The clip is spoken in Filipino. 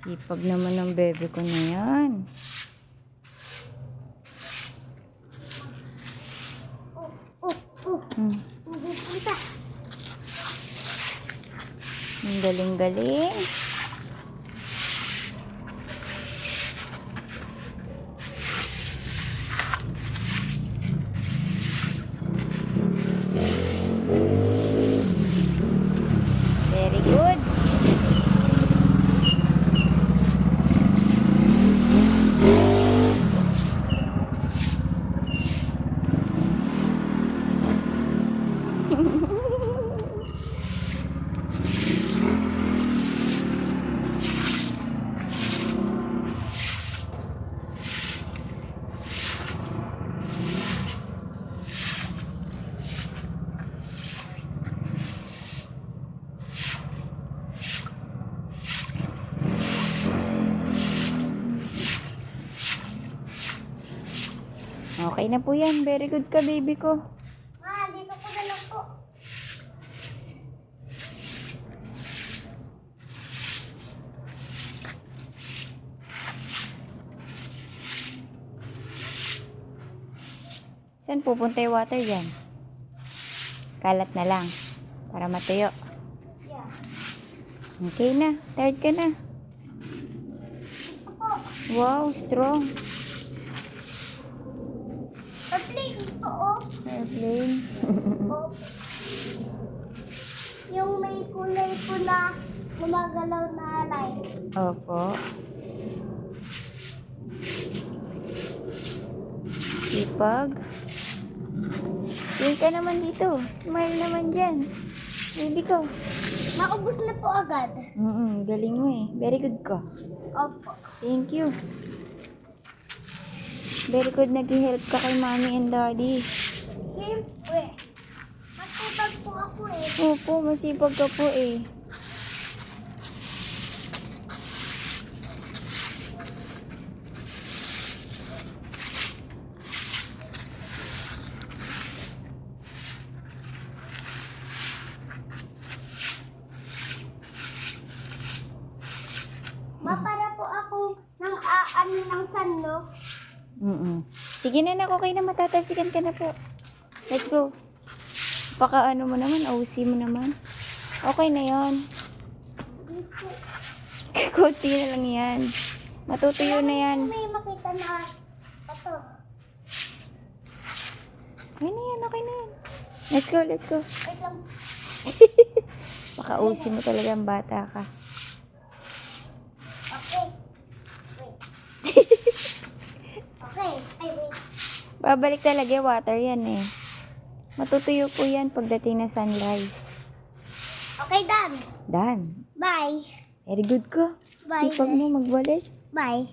Sipag naman ng bebe ko na yan. Ang galing-galing. Very good. Okay na po yan. Very good ka, baby ko. Ma, dito ko na lang po. Saan pupunta yung water dyan? Kalat na lang. Para matuyo. Yeah. Okay na. Tired ka na. Ito po. Wow, strong. Airplane ito, oh. Airplane. Oh. Yung may kulay pula, gumagalaw na light. Opo. Sipag. Smile ka naman dito. Smile naman dyan. Baby ko. Naubos na po agad. Galing mo eh. Very good ka. Opo. Thank you. Very good. Nag-help ka kay mommy and daddy. Siyempre. Masipag po ako eh. Opo, masipag ka po eh. Ma, para po akong nang aano ng sanlo. Sige na, okay na, matatalsikan ka na po. Let's go. Baka ano mo naman, OC mo naman. Okay na yon. Dito. Kunti na lang yan. Matutuyo na yan. May makita na ito. Okay na yan, okay na yan. Let's go, let's go. Wait lang. Baka OC mo talaga ang bata ka. Okay. Wait. Okay. Ay, wait. Babalik talaga yung water yan eh. Matutuyo po yan pagdating ng sunrise. Okay, done. Done. Bye. Very good ka. Bye. Sipag mo magwalis. Bye.